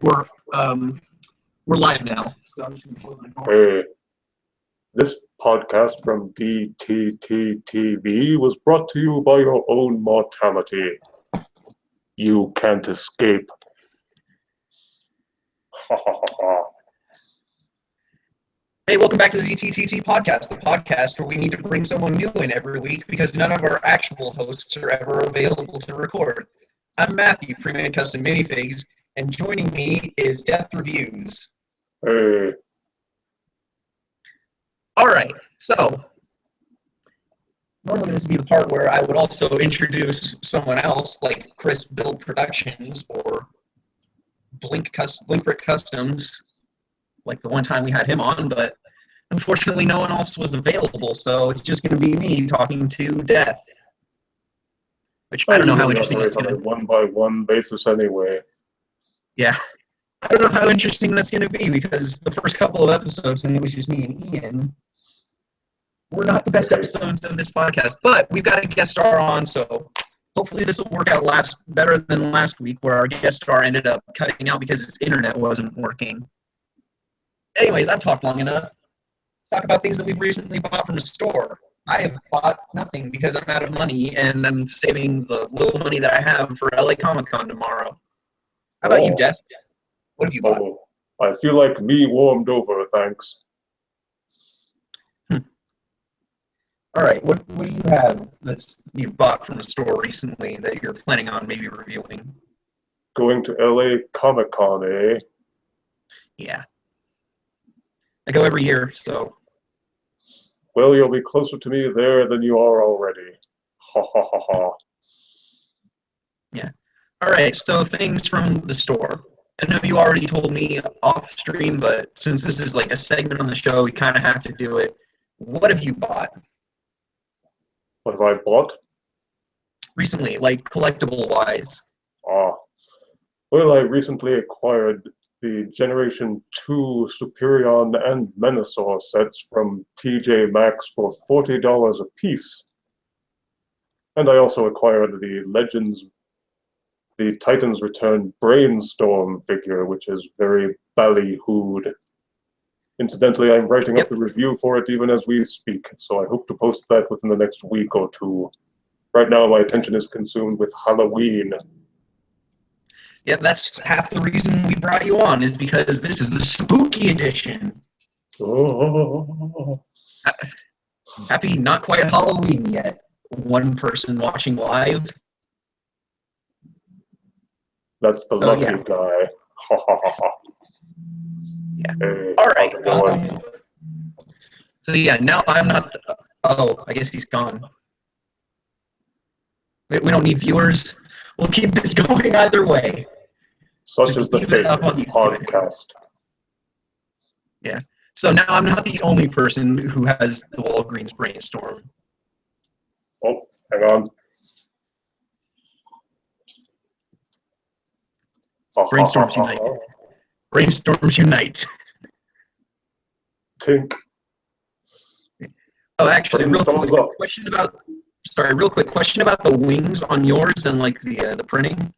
We're live now. Hey, this podcast from DTTT was brought to you by your own mortality. You can't escape. Ha ha ha ha. Hey, welcome back to the DTTT podcast, the podcast where we need to bring someone new in every week because none of our actual hosts are ever available to record. I'm Matthew, premadecustominifigs, and joining me is Death Reviews. Hey. All right, so normally this would be the part where I would also introduce someone else, like Chris Build Productions or Blink Brick Customs, like the one time we had him on, but unfortunately no one else was available, so it's just going to be me talking to Death. Which I don't know how interesting it's going to be. On a one-by-one basis anyway. Yeah. I don't know how interesting that's going to be because the first couple of episodes, when it was just me and Ian, were not the best episodes of this podcast. But we've got a guest star on, so hopefully this will work out better than last week where our guest star ended up cutting out because his internet wasn't working. Anyways, I've talked long enough. Let's talk about things that we've recently bought from the store. I have bought nothing because I'm out of money and I'm saving the little money that I have for LA Comic-Con tomorrow. How about you, Death? What have you bought? I feel like me warmed over, thanks. All right, what do you have that you bought from the store recently that you're planning on maybe reviewing? Going to LA Comic-Con, eh? Yeah. I go every year, so... Well, you'll be closer to me there than you are already. Ha ha ha ha. Yeah. All right, so things from the store. I know you already told me off stream, but since this is like a segment on the show, we kind of have to do it. What have you bought? What have I bought? Recently, like collectible-wise. Well, I recently acquired the Generation 2 Superion and Menasor sets from TJ Maxx for $40 a piece. And I also acquired the Titans Return Brainstorm figure, which is very ballyhooed. Incidentally, I'm writing up the review for it even as we speak, so I hope to post that within the next week or two. Right now, my attention is consumed with Halloween. Yeah, that's half the reason we brought you on, is because this is the spooky edition. Oh. Happy not quite Halloween yet. One person watching live. That's the lucky guy. Ha ha ha ha. Yeah. Hey, all right. So yeah, now I'm not... I guess he's gone. We don't need viewers. We'll keep this going either way. Such is the fate of the podcast. Yeah. So now I'm not the only person who has the Walgreens Brainstorm. Oh, hang on. Brainstorms unite. Brainstorms unite. Tink. Oh, actually, real quick question about the wings on yours and like the printing.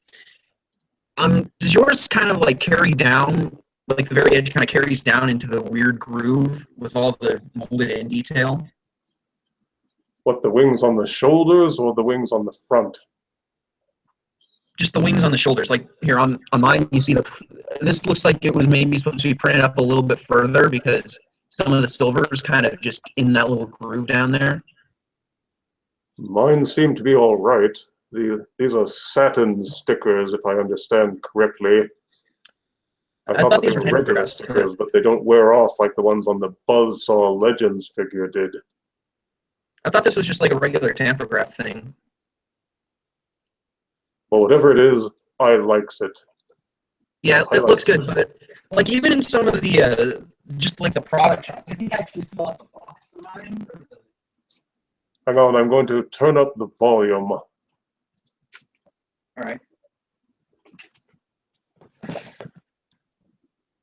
Does yours kind of like carry down, like the very edge kind of carries down into the weird groove with all the molded in detail? What, the wings on the shoulders or the wings on the front? Just the wings on the shoulders. Like here on mine, you see this looks like it was maybe supposed to be printed up a little bit further because some of the silver is kind of just in that little groove down there. Mine seem to be all right. These are satin stickers, if I understand correctly. I thought they were regular stickers, but they don't wear off like the ones on the Buzzsaw Legends figure did. I thought this was just like a regular tampograph thing. Well, whatever it is, I likes it. Yeah, it looks good, but like even in some of the just like the product shops, I think I actually saw the box for mine. Hang on, I'm going to turn up the volume. All right.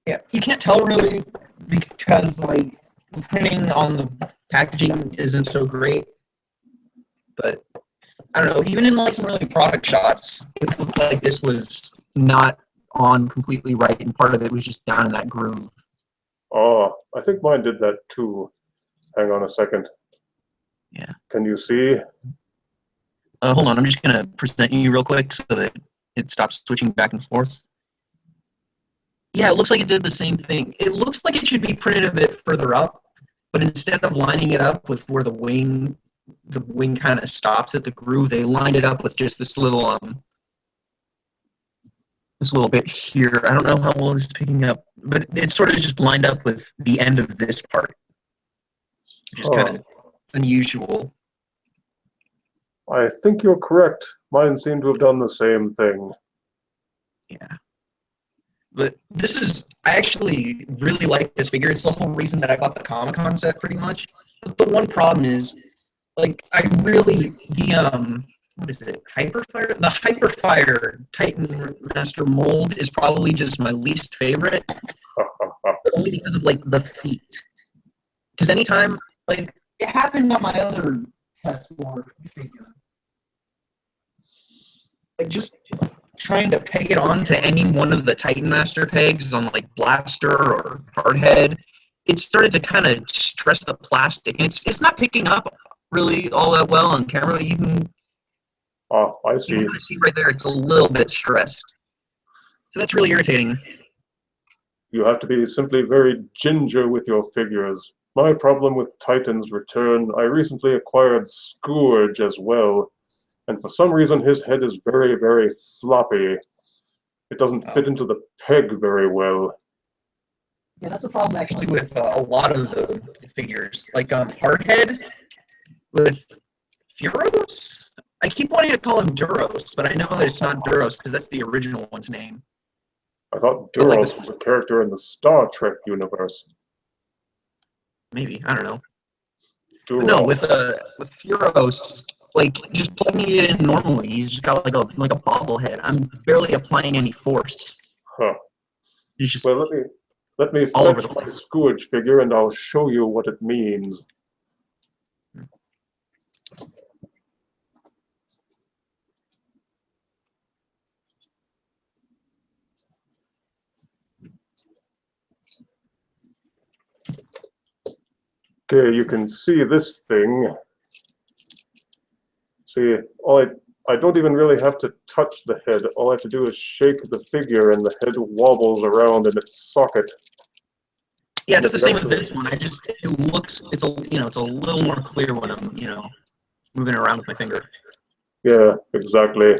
Yeah, you can't tell really because like the printing on the packaging isn't so great. But I don't know, even in like some early product shots, it looked like this was not on completely right, and part of it was just down in that groove. Oh, I think mine did that too. Hang on a second. Yeah. Can you see? Hold on, I'm just going to present you real quick so that it stops switching back and forth. Yeah, it looks like it did the same thing. It looks like it should be printed a bit further up, but instead of lining it up with where the wing kind of stops at the groove, they lined it up with just this little bit here. I don't know how well this is picking up, but it's sort of just lined up with the end of this part, which is kind of unusual. I think you're correct. Mine seem to have done the same thing. Yeah. But I actually really like this figure. It's the whole reason that I bought the Comic-Con set, pretty much. But the one problem is, like, what is it? Hyperfire? The Hyperfire Titan Master mold is probably just my least favorite. Only because of, like, the feet. Because anytime, like, it happened on my other test board figure. Like, just trying to peg it on to any one of the Titan Master pegs on, like, Blaster or Hardhead, it started to kind of stress the plastic. And it's not picking up really all that well on camera. You can I see. You can see right there, it's a little bit stressed. So that's really irritating. You have to be simply very ginger with your figures. My problem with Titan's Return, I recently acquired Scourge as well, and for some reason his head is very, very floppy. It doesn't fit into the peg very well. Yeah, that's a problem actually with a lot of the figures. Like Hardhead with Furos? I keep wanting to call him Duros, but I know that it's not Duros because that's the original one's name. I thought Duros was a character in the Star Trek universe. Maybe, I don't know. Duros. No, with Furos, like just plugging it in normally, he's just got like a bobblehead. I'm barely applying any force. Huh. He's just well, let me fetch my Scourge figure and I'll show you what it means. Okay, you can see this thing. See, I don't even really have to touch the head. All I have to do is shake the figure and the head wobbles around in its socket. Yeah, it's the same with this one. It's a little more clear when I'm, moving around with my finger. Yeah, exactly.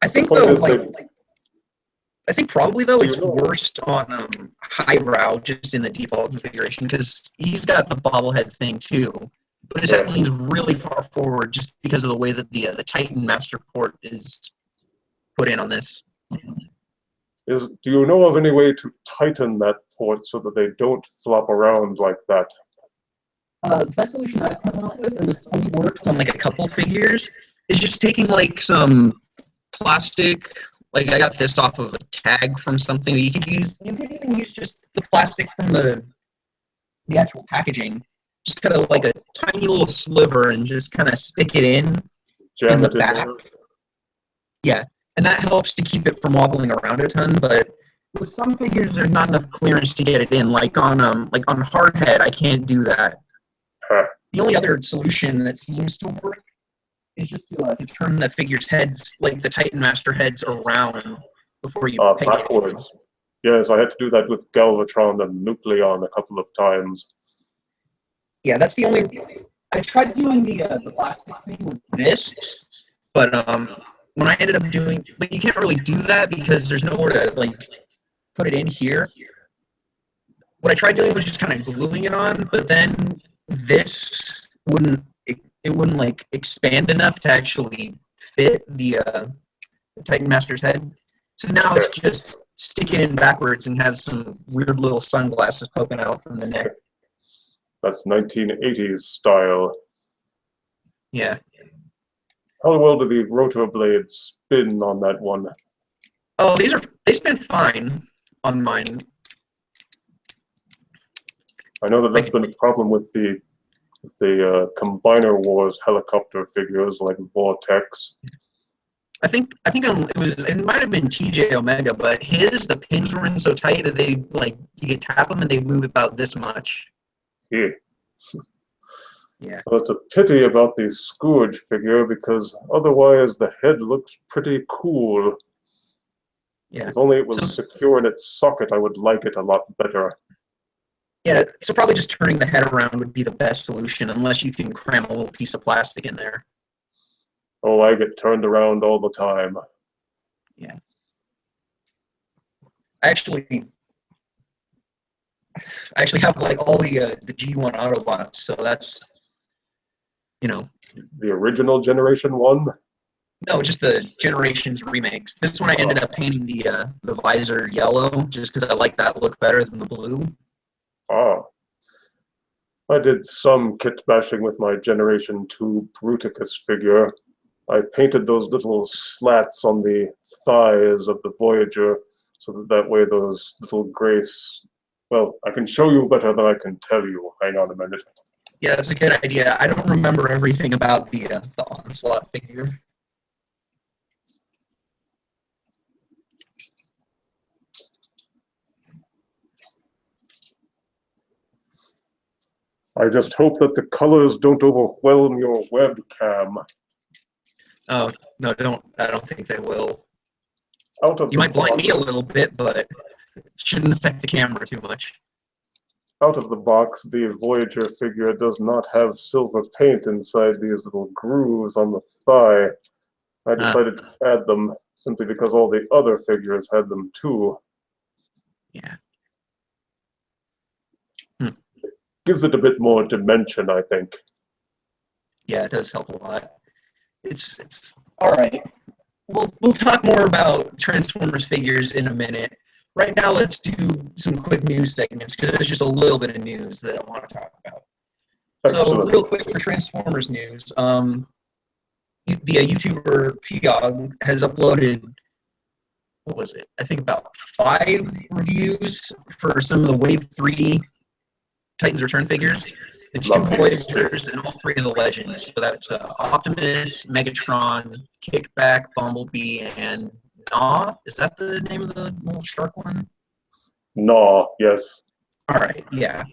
I think though, probably though it's worst on Highbrow just in the default configuration because he's got the bobblehead thing too, but his head leans really far forward just because of the way that the Titan Master port is put in on this. Do you know of any way to tighten that port so that they don't flop around like that? The best solution I've come up with, and this only works on like a couple figures, is just taking like some plastic. Like I got this off of a tag from something. You could even use just the plastic from the actual packaging. Just kind of like a tiny little sliver and just kind of stick it in the back. Yeah, and that helps to keep it from wobbling around a ton. But with some figures, there's not enough clearance to get it in. Like on Hardhead, I can't do that. The only other solution that seems to work is just to turn the figure's heads, like the Titan Master heads, around before you peg backwards. Yes, I had to do that with Galvatron and Nucleon a couple of times. Yeah, that's the only. I tried doing the plastic thing with this, but when I ended up doing, but you can't really do that because there's nowhere to like put it in here. What I tried doing was just kind of gluing it on, but then this wouldn't like expand enough to actually fit the Titan Master's head. So now it's just stick it in backwards and have some weird little sunglasses poking out from the neck. That's 1980s style. Yeah. How well do the rotor blades spin on that one? Oh, they spin fine on mine. I know that's been a problem with the Combiner Wars helicopter figures like Vortex. it might have been TJ Omega, but the pins were in so tight that they like you could tap them and they move about this much. Yeah. Yeah. Well, it's a pity about the Scourge figure because otherwise the head looks pretty cool. Yeah. If only it was secure in its socket, I would like it a lot better. Yeah, so probably just turning the head around would be the best solution, unless you can cram a little piece of plastic in there. Oh, I get turned around all the time. Yeah. I actually have like all the G1 Autobots, so that's, you know. The original Generation 1? No, just the Generations remakes. This one I ended up painting the visor yellow, just because I like that look better than the blue. Ah. I did some kit bashing with my Generation 2 Bruticus figure. I painted those little slats on the thighs of the Voyager so that way those little grace... Well, I can show you better than I can tell you. Hang on a minute. Yeah, that's a good idea. I don't remember everything about the Onslaught figure. I just hope that the colors don't overwhelm your webcam. Oh, no, I don't think they will. Out of You might blind me a little bit, but it shouldn't affect the camera too much. Out of the box, the Voyager figure does not have silver paint inside these little grooves on the thigh. I decided to add them simply because all the other figures had them too. Yeah. Gives it a bit more dimension, I think. Yeah, it does help a lot. It's all right. We'll talk more about Transformers figures in a minute. Right now, let's do some quick news segments because there's just a little bit of news that I want to talk about. Excellent. So, real quick for Transformers news, the YouTuber Peaugh has uploaded, what was it? I think about 5 reviews for some of the Wave 3 Titans Return figures. It's 2 Voyagers and all 3 of the Legends. So that's Optimus, Megatron, Kickback, Bumblebee, and Gnaw. Is that the name of the little shark one? Gnaw, yes. All right, yeah.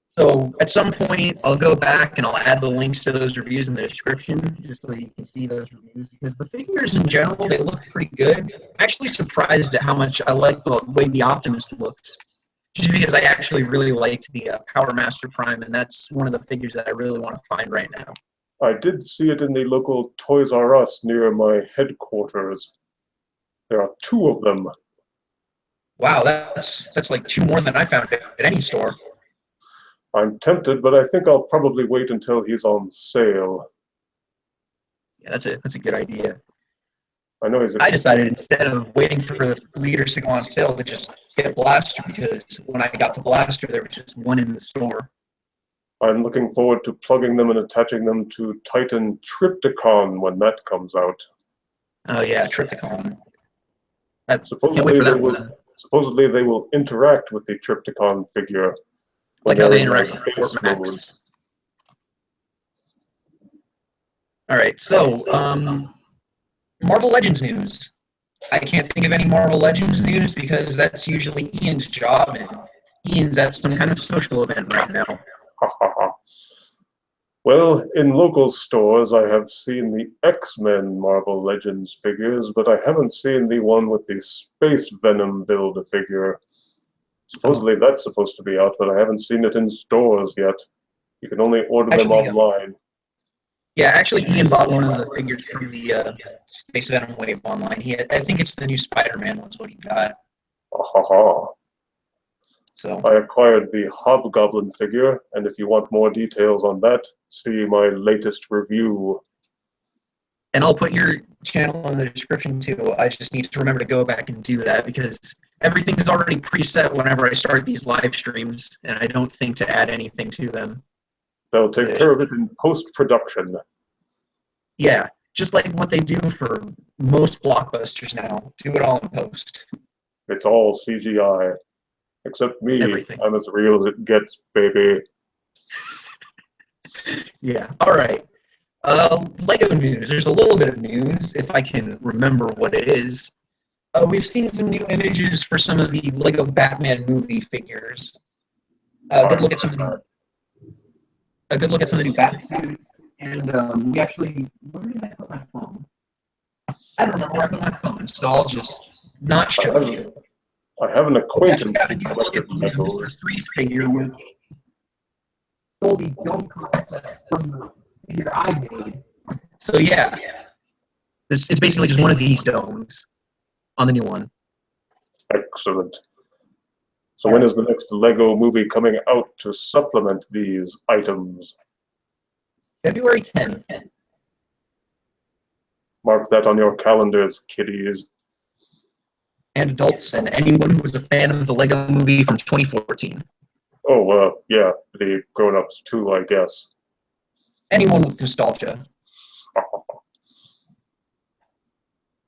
So at some point, I'll go back and I'll add the links to those reviews in the description, just so you can see those reviews. Because the figures in general, they look pretty good. I'm actually surprised at how much I like the way the Optimus looks. Just because I actually really liked the Power Master Prime, and that's one of the figures that I really want to find right now. I did see it in the local Toys R Us near my headquarters. There are 2 of them. Wow, that's like 2 more than I found at any store. I'm tempted, but I think I'll probably wait until he's on sale. Yeah, that's a good idea. I know he's. I decided instead of waiting for the leaders to go on sale to just get a blaster, because when I got the blaster, there was just 1 in the store. I'm looking forward to plugging them and attaching them to Titan Trypticon when that comes out. Oh yeah, Trypticon. Supposedly they will interact with the Trypticon figure. Like how they interact with Fort Max. All right, so Marvel Legends news. I can't think of any Marvel Legends news because that's usually Ian's job, and Ian's at some kind of social event right now. Well, in local stores, I have seen the X-Men Marvel Legends figures, but I haven't seen the one with the Space Venom Build-A-Figure. Supposedly that's supposed to be out, but I haven't seen it in stores yet. You can only order them online. Yeah, actually, Ian bought one of the figures from the Space Venom Wave online. I think it's the new Spider-Man was what he got. So I acquired the Hobgoblin figure, and if you want more details on that, see my latest review. And I'll put your channel in the description too. I just need to remember to go back and do that because everything is already preset whenever I start these live streams, and I don't think to add anything to them. They'll take care of it in post-production. Yeah, just like what they do for most blockbusters now. Do it all in post. It's all CGI. Except me. Everything. I'm as real as it gets, baby. Yeah, all right. Lego news. There's a little bit of news, if I can remember what it is. We've seen some new images for some of the Lego Batman movie figures. A good look at some of the new bat suits. And we actually, where did I put my phone? I don't remember where I put my phone, so I'll just not show you. I have an acquaintance got a new look at the Mr. Freeze figure, which stole the dome concept from the figure I made. So yeah, it's basically just one of these domes on the new one. Excellent. So when is the next Lego movie coming out to supplement these items? February 10th. Mark that on your calendars, kiddies. And adults and anyone who was a fan of the Lego movie from 2014. Oh, yeah, the grown-ups too, I guess. Anyone with nostalgia.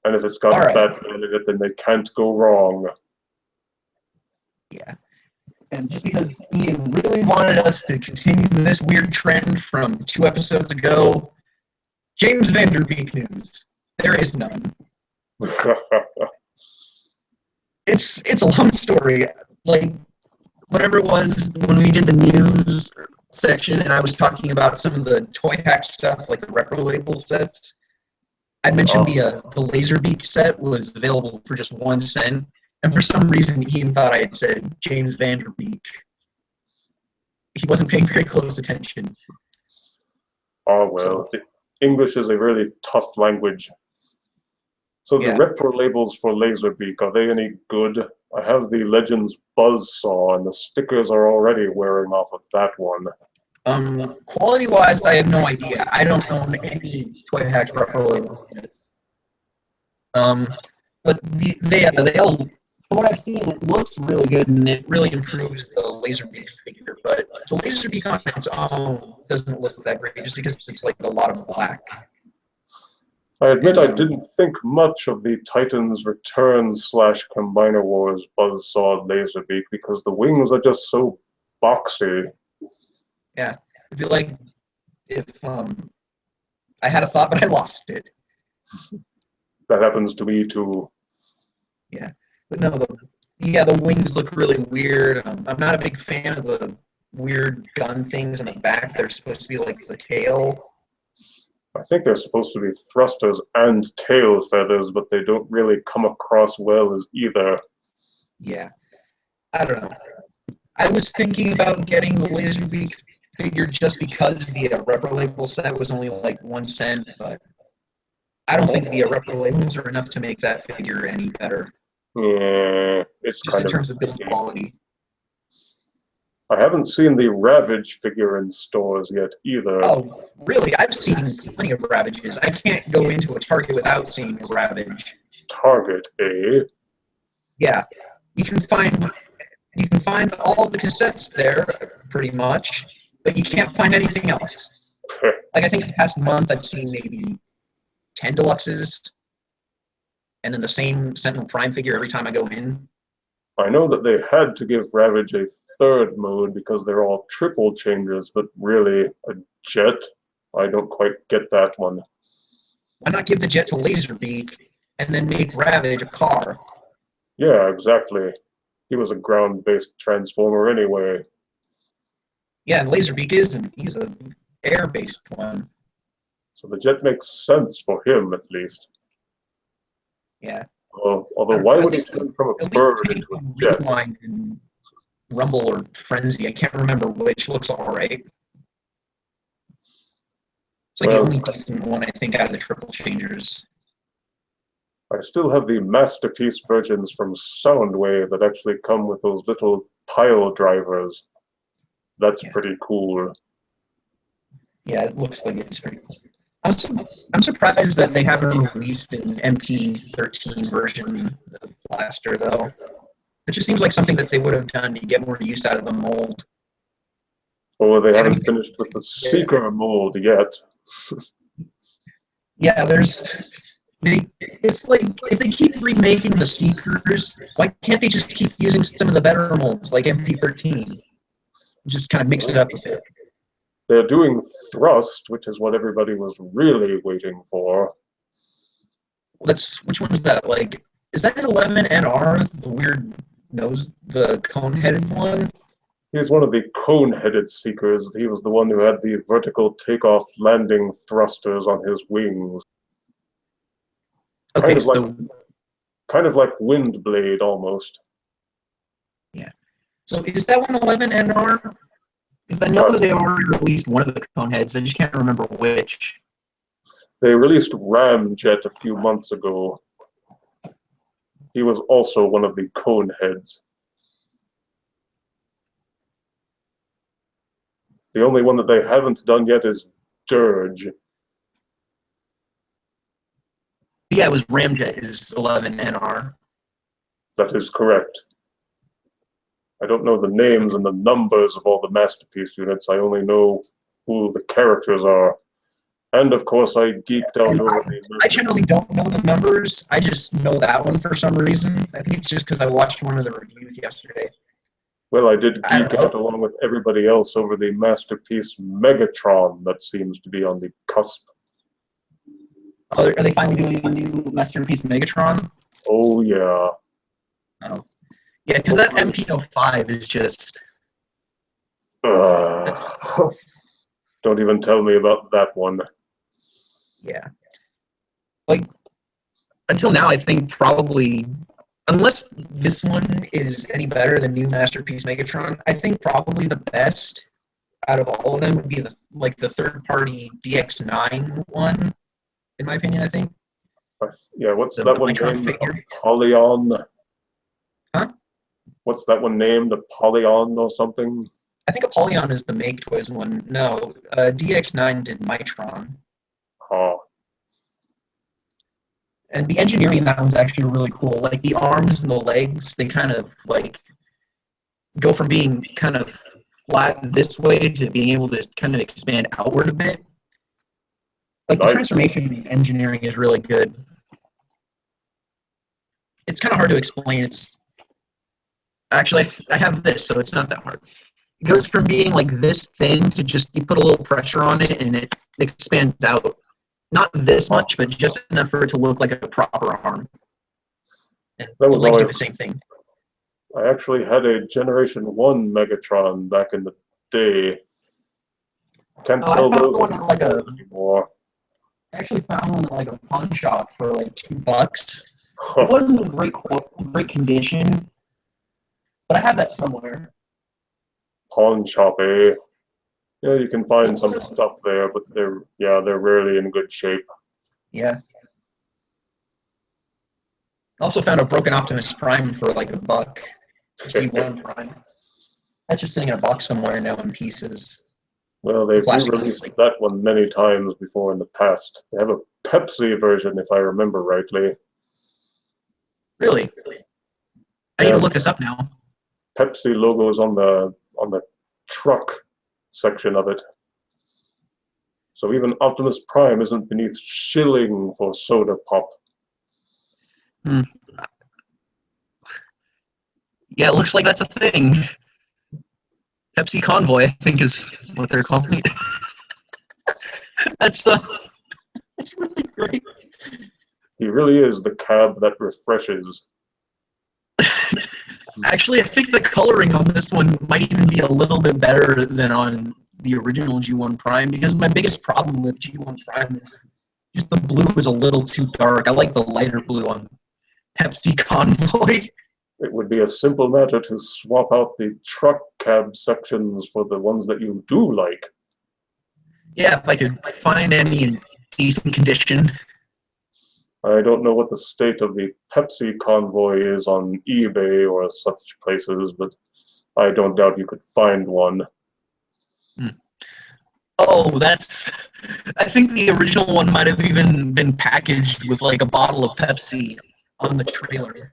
And if it's got Batman in it, then they can't go wrong. Yeah. And just because Ian really wanted us to continue this weird trend from 2 episodes ago, James Van Der Beek news. There is none. It's a long story. Like, whatever it was when we did the news section and I was talking about some of the toy hack stuff, like the retro label sets, I mentioned the Laserbeak set was available for just 1 cent. And for some reason, Ian thought I had said James Van Der Beek. He wasn't paying very close attention. Oh, well, English is a really tough language. So the retro labels for Laserbeak, are they any good? I have the Legends Buzzsaw, and the stickers are already wearing off of that one. Quality-wise, I have no idea. I don't own any Toy Hacks retro labels. But they all, from what I've seen, it looks really good, and it really improves the Laserbeak figure. But the Laserbeak on its own doesn't look that great, just because it's like a lot of black. I admit I didn't think much of the Titans Return / Combiner Wars Buzzsaw Laserbeak because the wings are just so boxy. Yeah, it'd be like if I had a thought but I lost it. That happens to me too. Yeah, but no, the wings look really weird. I'm not a big fan of the weird gun things in the back. They're supposed to be like the tail. I think they're supposed to be thrusters and tail feathers, but they don't really come across well as either. Yeah, I don't know. I was thinking about getting the Laserbeak figure just because the retro label set was only like 1 cent, but I don't think the retro labels are enough to make that figure any better. Yeah, it's just in terms of build quality. I haven't seen the Ravage figure in stores yet either. Oh, really? I've seen plenty of Ravages. I can't go into a Target without seeing a Ravage. Target, eh? Yeah, you can find all the cassettes there, pretty much, but you can't find anything else. Like I think the past month I've seen maybe 10 deluxes, and then the same Sentinel Prime figure every time I go in. I know that they had to give Ravage a 3rd mode because they're all triple changers, but really, a jet? I don't quite get that one. Why not give the jet to Laserbeak and then make Ravage a car? Yeah, exactly. He was a ground-based transformer anyway. Yeah, and Laserbeak isn't. He's an air-based one. So the jet makes sense for him, at least. Yeah. Although, why would he turn from a bird into a jet? Rewind and Rumble or Frenzy, I can't remember which, looks alright. It's like the only decent one, I think, out of the triple changers. I still have the Masterpiece versions from Soundwave that actually come with those little pile drivers. That's pretty cool. Yeah, it looks like it's pretty cool. I'm surprised that they haven't released an MP13 version of Blaster, though. It just seems like something that they would have done to get more use out of the mold. Or they haven't finished with the Seeker mold yet. Yeah, it's like, if they keep remaking the Seekers, why can't they just keep using some of the better molds, like MP13? Just kind of mix it up a bit. They're doing thrust, which is what everybody was really waiting for. Which one is that? Like, is that an 11NR, the weird nose, the cone-headed one? He's one of the cone-headed seekers. He was the one who had the vertical takeoff landing thrusters on his wings. Okay, Kind of like Windblade, almost. Yeah. So is that one 11NR? Because I know they already released one of the cone heads. I just can't remember which. They released Ramjet a few months ago. He was also one of the cone heads. The only one that they haven't done yet is Dirge. Yeah, it was Ramjet is 11NR. That is correct. I don't know the names and the numbers of all the Masterpiece units. I only know who the characters are. And of course, I geeked out over the... I generally don't know the numbers. I just know that one for some reason. I think it's just because I watched one of the reviews yesterday. Well, I did geek out along with everybody else over the Masterpiece Megatron that seems to be on the cusp. Oh, are they finally doing a new Masterpiece Megatron? Oh, yeah. Oh. Yeah, because that MP05 is just... Don't even tell me about that one. Yeah. Like, until now, I think probably, unless this one is any better than new Masterpiece Megatron, I think probably the best out of all of them would be the third-party DX9 one, in my opinion, I think. Yeah, what's that one named? Apollyon? Huh? What's that one named? Apollyon or something? I think Apollyon is the Make Toys one. No, DX9 did Mitron. Oh. And the engineering in that one's actually really cool. Like, the arms and the legs, they kind of, like, go from being kind of flat this way to being able to kind of expand outward a bit. Like, the transformation engineering is really good. It's kind of hard to explain. It's actually, I have this, so it's not that hard. It goes from being like this thin to just you put a little pressure on it and it expands out. Not this much, but just enough for it to look like a proper arm. And the legs do the same thing. I actually had a Generation 1 Megatron back in the day. Can't sell those anymore. I actually found one at like a pawn shop for like $2. It wasn't in great condition, but I have that somewhere. Pawn shop, eh? Yeah, you can find some stuff there, but they're rarely in good shape. Yeah. I also found a broken Optimus Prime for like $1. G1 Prime. That's just sitting in a box somewhere now in pieces. Well, they've re-released that one many times before in the past. They have a Pepsi version, if I remember rightly. Really? I need to look this up now. Pepsi logo is on the truck section of it. So even Optimus Prime isn't beneath shilling for soda pop. Hmm. Yeah, it looks like that's a thing. Pepsi Convoy, I think, is what they're calling it. That's really great. He really is the cab that refreshes. Actually, I think the coloring on this one might even be a little bit better than on the original G1 Prime, because my biggest problem with G1 Prime is just the blue is a little too dark. I like the lighter blue on Pepsi Convoy. It would be a simple matter to swap out the truck cab sections for the ones that you do like. Yeah, if I could find any in decent condition. I don't know what the state of the Pepsi Convoy is on eBay or such places, but I don't doubt you could find one. Oh, I think the original one might have even been packaged with like a bottle of Pepsi on the trailer.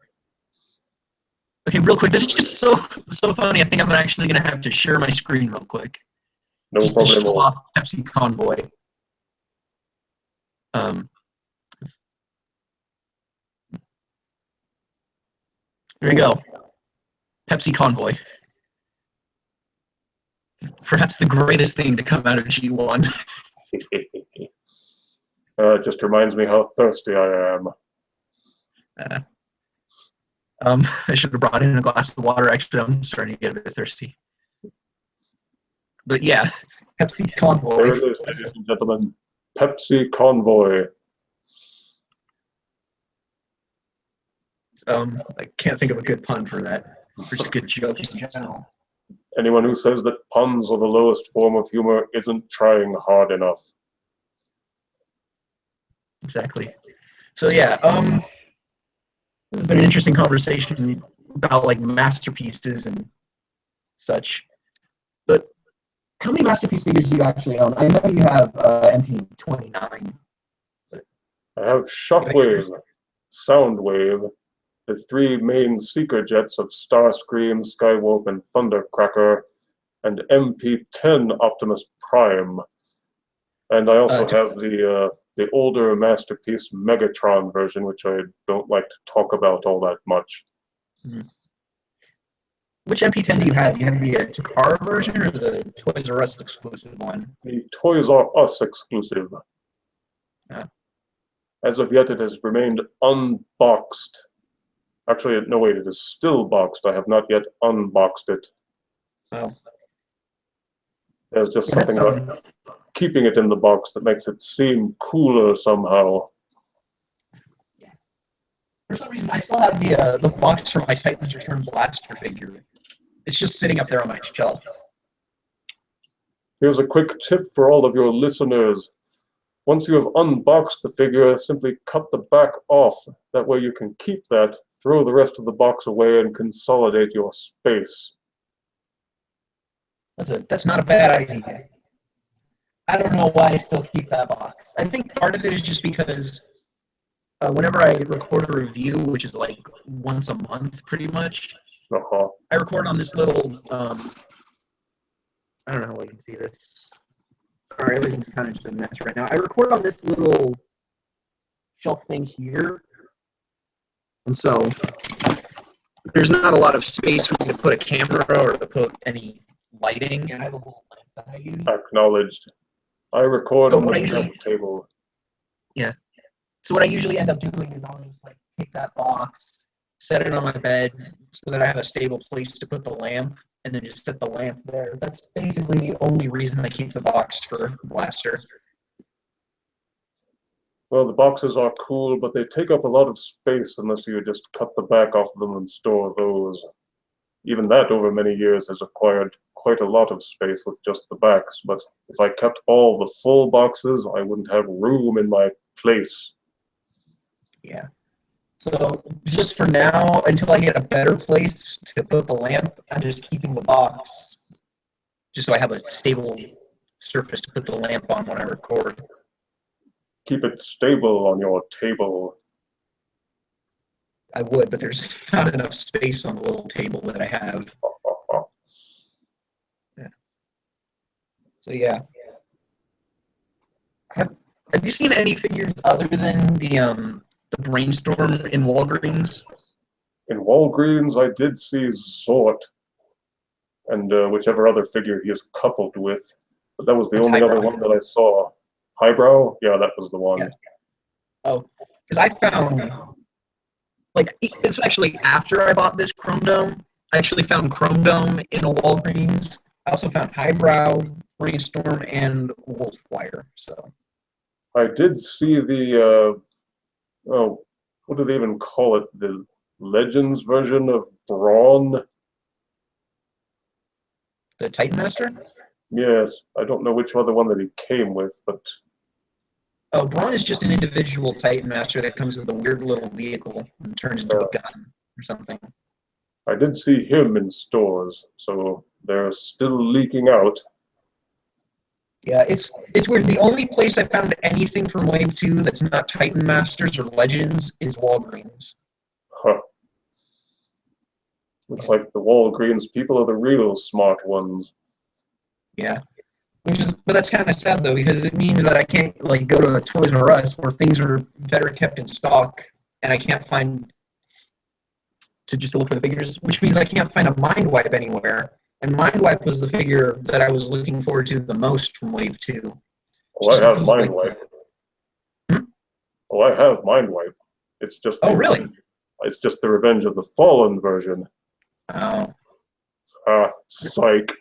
Okay, real quick, this is just so funny. I think I'm actually going to have to share my screen real quick. No just problem. To show off Pepsi Convoy. There you go. Pepsi Convoy. Perhaps the greatest thing to come out of G1. It just reminds me how thirsty I am. I should have brought in a glass of water. Actually, I'm starting to get a bit thirsty. But yeah, Pepsi Convoy. There it is, ladies and gentlemen. Pepsi Convoy. I can't think of a good pun for that. Or just a good joke in general. Anyone who says that puns are the lowest form of humor isn't trying hard enough. Exactly. So yeah, it's been an interesting conversation about like masterpieces and such. But how many masterpiece figures do you actually own? I know you have MP29. I have Shockwave, Soundwave, the three main seeker jets of Starscream, Skywarp, and Thundercracker, and MP10 Optimus Prime. And I also have the older masterpiece Megatron version, which I don't like to talk about all that much. Mm-hmm. Which MP10 do you have? Do you have the Takara version or the Toys R Us exclusive one? The Toys R Us exclusive. As of yet, it has remained unboxed. Actually, no, wait, it is still boxed. I have not yet unboxed it. Oh. There's just something about keeping it in the box that makes it seem cooler somehow. Yeah. For some reason, I still have the box for my Titans Return Blaster figure. It's just sitting up there on my shelf. Here's a quick tip for all of your listeners. Once you have unboxed the figure, simply cut the back off. That way you can keep that, throw the rest of the box away, and consolidate your space. That's not a bad idea. I don't know why I still keep that box. I think part of it is just because whenever I record a review, which is like once a month pretty much, I record on this little, I don't know how you can see this. Sorry, everything's kind of just a mess right now. I record on this little shelf thing here, and so there's not a lot of space for me to put a camera or to put any lighting. And I have a little lamp that I use. Acknowledged. I record on the table. Yeah. So what I usually end up doing is I'll just like take that box, set it on my bed so that I have a stable place to put the lamp, and then just set the lamp there. That's basically the only reason I keep the box for Blaster. Well, the boxes are cool, but they take up a lot of space unless you just cut the back off them and store those. Even that, over many years, has acquired quite a lot of space with just the backs, but if I kept all the full boxes, I wouldn't have room in my place. Yeah. So just for now, until I get a better place to put the lamp, I'm just keeping the box just so I have a stable surface to put the lamp on when I record. Keep it stable on your table. I would, but there's not enough space on the little table that I have. Yeah. So yeah. Have you seen any figures other than the Brainstorm in Walgreens? In Walgreens, I did see Zort, and whichever other figure he is coupled with. But that was the only other one that I saw. Highbrow? Yeah, that was the one. Yeah. Oh, because I found, like, it's actually after I bought this Chrome Dome. I actually found Chrome Dome in a Walgreens. I also found Highbrow, Brainstorm, and Wolfwire. So I did see the what do they even call it? The Legends version of Brawn? The Titan Master? Yes, I don't know which other one that he came with, but... Oh, Brawn is just an individual Titan Master that comes with a weird little vehicle and turns into a gun or something. I did see him in stores, so they're still leaking out. Yeah, it's weird. The only place I found anything from Wave 2 that's not Titan Masters or Legends is Walgreens. Huh. Looks like the Walgreens people are the real smart ones. Yeah. But that's kind of sad, though, because it means that I can't, like, go to a Toys R Us where things are better kept in stock, and I can't find to just look for the figures, which means I can't find a Mind Wipe anywhere. And Mindwipe was the figure that I was looking forward to the most from Wave 2. Oh, I have Mindwipe. Oh, I have Mindwipe. It's just Oh, really? It's just the Revenge of the Fallen version. Oh. Psych.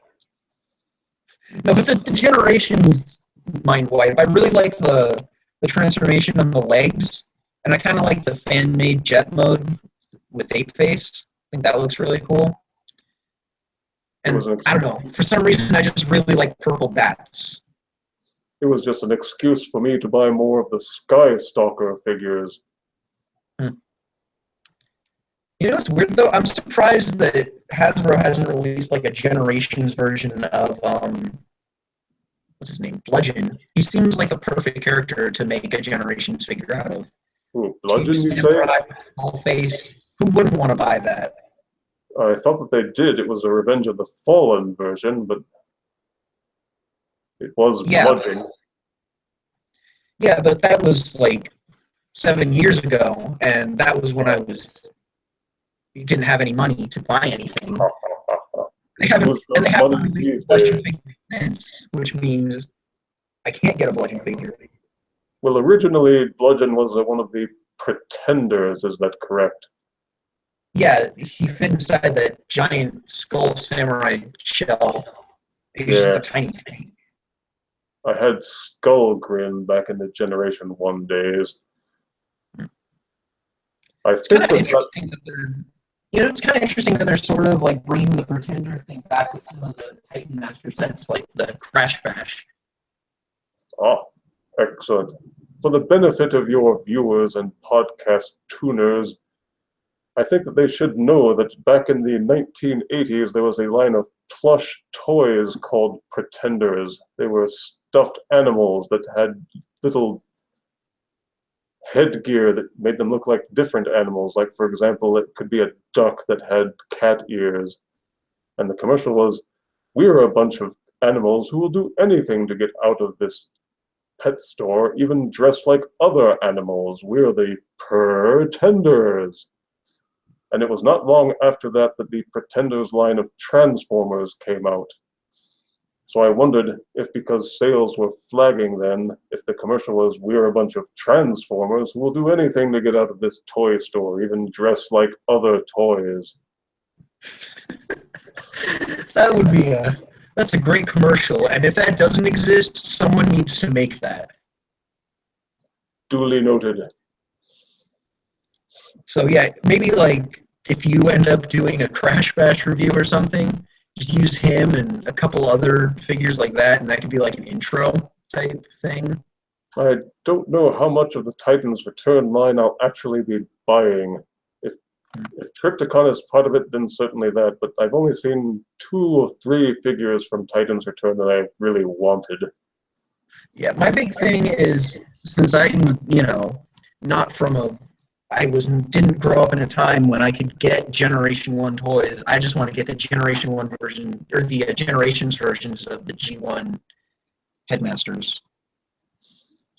No, but the Generations Mindwipe, I really like the transformation on the legs, and I kind of like the fan-made jet mode with Ape Face. I think that looks really cool. And I don't know, for some reason I just really like purple bats. It was just an excuse for me to buy more of the Sky Stalker figures. You know, it's weird though. I'm surprised that Hasbro hasn't released like a Generations version of what's his name, Bludgeon. He seems like the perfect character to make a Generations figure out of. Ooh, Bludgeon, you say? Small face. Who wouldn't want to buy that? I thought that they did. It was a Revenge of the Fallen version, but it was Bludgeon. Yeah, but that was like 7 years ago, and that was when didn't have any money to buy anything. They haven't released Bludgeon figure since, which means I can't get a Bludgeon figure. Well, originally Bludgeon was one of the Pretenders. Is that correct? Yeah, he fit inside that giant skull samurai shell. It was just a tiny thing. I had Skullgrin back in the Generation 1 days. It's kind of interesting that they're, it's kind of interesting that they're sort of like bringing the Pretender thing back with some of the Titan Master sets, like the Crash Bash. Oh, excellent. For the benefit of your viewers and podcast tuners, I think that they should know that back in the 1980s, there was a line of plush toys called Pretenders. They were stuffed animals that had little headgear that made them look like different animals. Like, for example, it could be a duck that had cat ears. And the commercial was, "We're a bunch of animals who will do anything to get out of this pet store, even dress like other animals. We're the Pretenders." And it was not long after that that the Pretenders line of Transformers came out. So I wondered if, because sales were flagging then, if the commercial was, "We're a bunch of Transformers who will do anything to get out of this toy store, even dress like other toys." That's a great commercial, and if that doesn't exist, someone needs to make that. Duly noted. So yeah, maybe like if you end up doing a Crash Bash review or something, just use him and a couple other figures like that, and that could be like an intro type thing. I don't know how much of the Titans Return line I'll actually be buying. If Triptychon is part of it, then certainly that, but I've only seen 2 or 3 figures from Titans Return that I really wanted. Yeah, my big thing is, since I'm, not from didn't grow up in a time when I could get Generation 1 toys. I just want to get the Generation 1 version, or the Generations versions of the G1 Headmasters.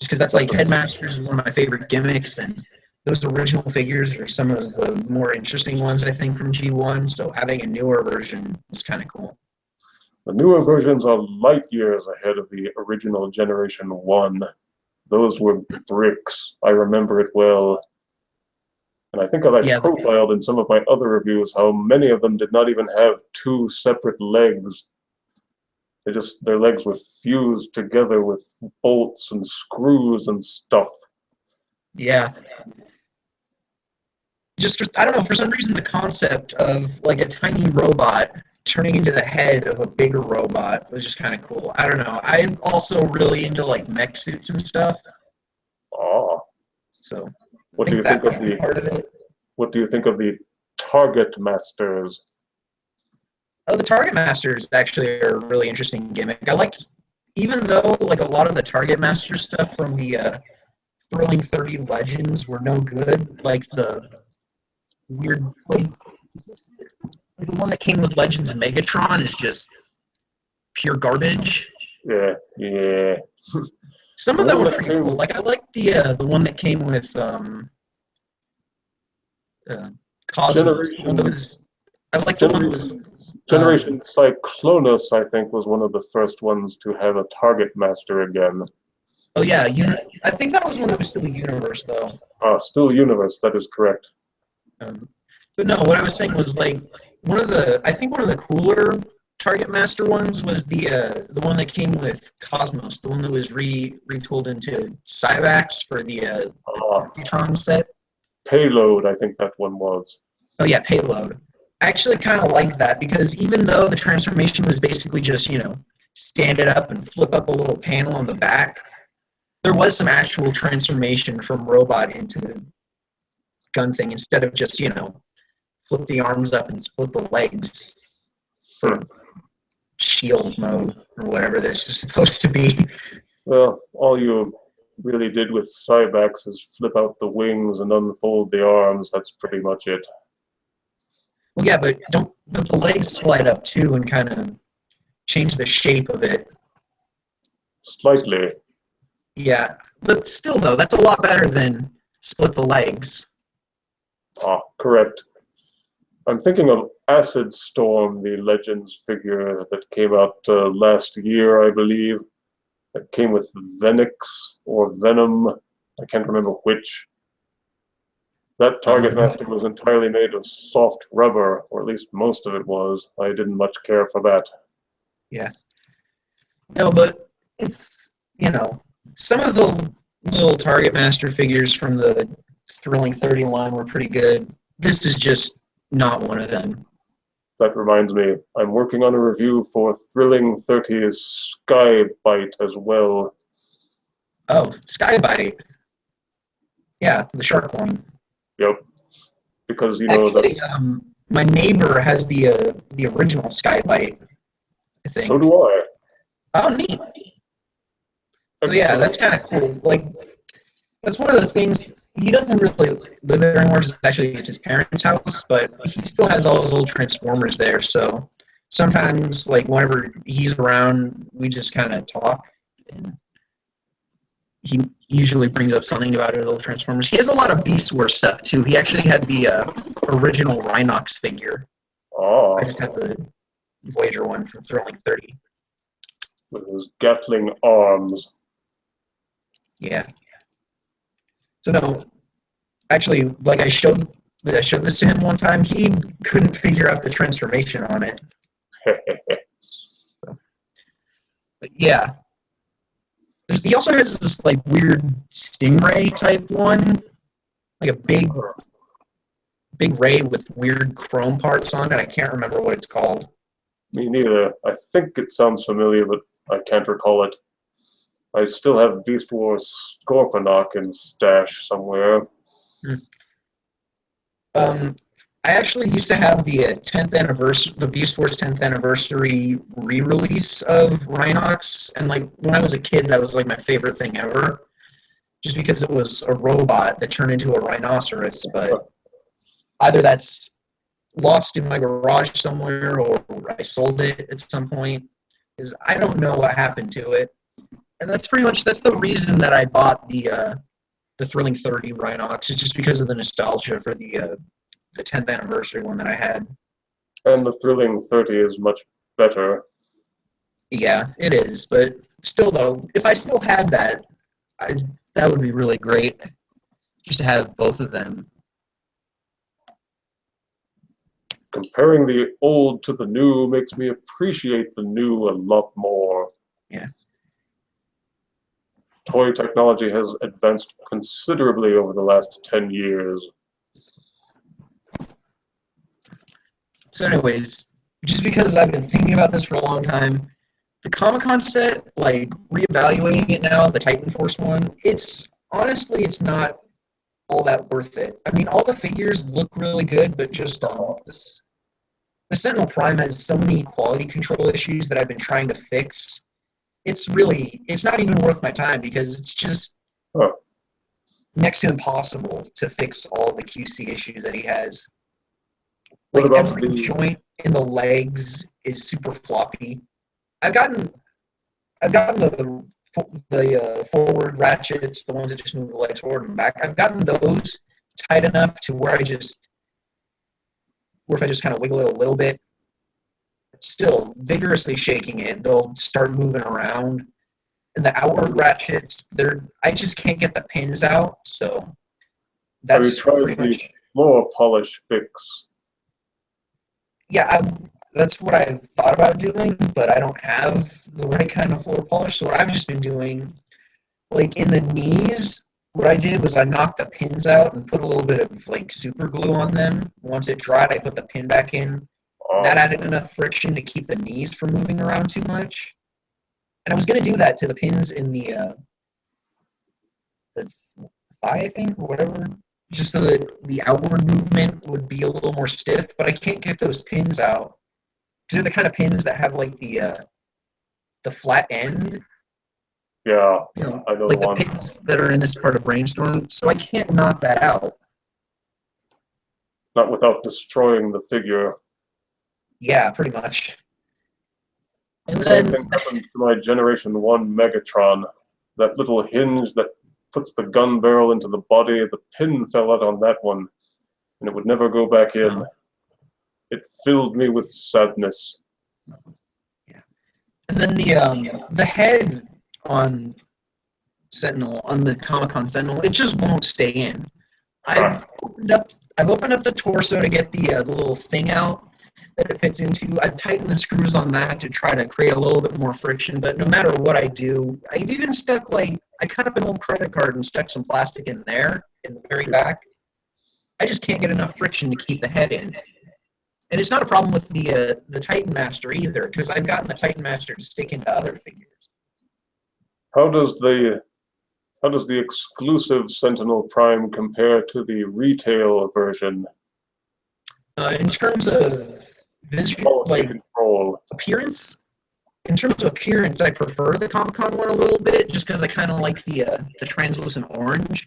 Just because that's like, Headmasters is one of my favorite gimmicks, and those original figures are some of the more interesting ones, I think, from G1, so having a newer version is kind of cool. The newer versions are light years ahead of the original Generation 1. Those were bricks. I remember it well. And I think I profiled in some of my other reviews how many of them did not even have 2 separate legs. Their legs were fused together with bolts and screws and stuff. Yeah. I don't know, for some reason the concept of like a tiny robot turning into the head of a bigger robot was just kind of cool. I don't know. I'm also really into like mech suits and stuff. Oh. So what do you think of the Target Masters? Oh, the Target Masters actually are a really interesting gimmick. Even though like a lot of the Target Master stuff from the Thrilling 30 Legends were no good, like the weird, like the one that came with Legends and Megatron is just pure garbage. Yeah. Some of them were pretty cool. Like I like the one that came with Cosmos. I like the one that was Generation Cyclonus, I think, was one of the first ones to have a target master again. Oh yeah, I think that was when it was still a universe though. Still universe, that is correct. But no, what I was saying was like I think one of the cooler target master ones was the one that came with Cosmos, the one that was retooled into Cyvax for the Neutron set. Payload, I think that one was. Oh yeah, Payload. I actually kind of like that because even though the transformation was basically just, stand it up and flip up a little panel on the back, there was some actual transformation from robot into gun thing instead of just, flip the arms up and split the legs for shield mode or whatever this is supposed to be. Well, all you really did with Cyvax is flip out the wings and unfold the arms. That's pretty much it. Well, yeah, but don't the legs slide up too and kind of change the shape of it? Slightly. Yeah, but still though, that's a lot better than split the legs. Correct. I'm thinking of Acid Storm, the Legends figure that came out last year, I believe. It came with Venix or Venom. I can't remember which. That target master was entirely made of soft rubber, or at least most of it was. I didn't much care for that. Yeah. No, but it's, some of the little target master figures from the Thrilling 30 line were pretty good. This is just not one of them. That reminds me, I'm working on a review for Thrilling 30's Skybite as well. Oh, Skybite. Yeah, the shark one. Yep. Because, Actually, that's... my neighbor has the original Skybite, I think. So do I. Oh, neat. So yeah, that's kind of cool. Like, that's one of the things. He doesn't really live there anymore. Actually, it's his parents' house, but he still has all his old Transformers there. So sometimes, like, whenever he's around, we just kind of talk. And he usually brings up something about his old Transformers. He has a lot of Beast Wars stuff, too. He actually had the original Rhinox figure. I just had the Voyager one from Thrilling 30. With his Gatling arms. Yeah. So no, actually, like I showed this to him one time. He couldn't figure out the transformation on it. But yeah, he also has this like weird stingray type one, like a big ray with weird chrome parts on it. I can't remember what it's called. Me neither. I think it sounds familiar, but I can't recall it. I still have Beast Wars Scorponok in stash somewhere. I actually used to have the 10th anniversary, the Beast Wars 10th anniversary re-release of Rhinox, and like when I was a kid, that was like my favorite thing ever, just because it was a robot that turned into a rhinoceros. But either that's lost in my garage somewhere, or I sold it at some point, because I don't know what happened to it. And that's the reason that I bought the Thrilling 30 Rhinox. It's just because of the nostalgia for the 10th anniversary one that I had. And the Thrilling 30 is much better. Yeah, it is. But still, though, if I still had that, that would be really great, just to have both of them. Comparing the old to the new makes me appreciate the new a lot more. Yeah. Toy technology has advanced considerably over the last 10 years. So anyways, just because I've been thinking about this for a long time, the Comic-Con set, like, reevaluating it now, the Titan Force one, it's not all that worth it. I mean, all the figures look really good, but just the Sentinel Prime has so many quality control issues that I've been trying to fix. It's not even worth my time because it's just next to impossible to fix all the QC issues that he has. Like every joint in the legs is super floppy. I've gotten the forward ratchets, the ones that just move the legs forward and back. I've gotten those tight enough to where if I just kind of wiggle it a little bit, still vigorously shaking it, they'll start moving around. And the outward ratchets, I just can't get the pins out, so that's pretty much. The more polish fix? Yeah, that's what I've thought about doing, but I don't have the right kind of floor polish. So what I've just been doing, like in the knees, what I did was I knocked the pins out and put a little bit of like super glue on them. Once it dried, I put the pin back in. That added enough friction to keep the knees from moving around too much. And I was going to do that to the pins in the thigh, I think, or whatever, just so that the outward movement would be a little more stiff. But I can't get those pins out because they're the kind of pins that have like the flat end. Yeah, you know, I know like the the pins that are in this part of Brainstorm. So I can't knock that out. Not without destroying the figure. Yeah, pretty much. And Same then thing happened to my Generation 1 Megatron. That little hinge that puts the gun barrel into the body, the pin fell out on that one, and it would never go back in. It filled me with sadness. Yeah. And then the head on Sentinel, on the Comic-Con Sentinel, it just won't stay in. I've opened up the torso to get the little thing out that it fits into. I've tightened the screws on that to try to create a little bit more friction, but no matter what I do, I've even stuck, like, I cut up an old credit card and stuck some plastic in there, in the very back. I just can't get enough friction to keep the head in. And it's not a problem with the Titan Master either, because I've gotten the Titan Master to stick into other figures. How does the exclusive Sentinel Prime compare to the retail version? In terms of visual, like appearance, in terms of appearance, I prefer the Comic-Con one a little bit, just because I kind of like the translucent orange.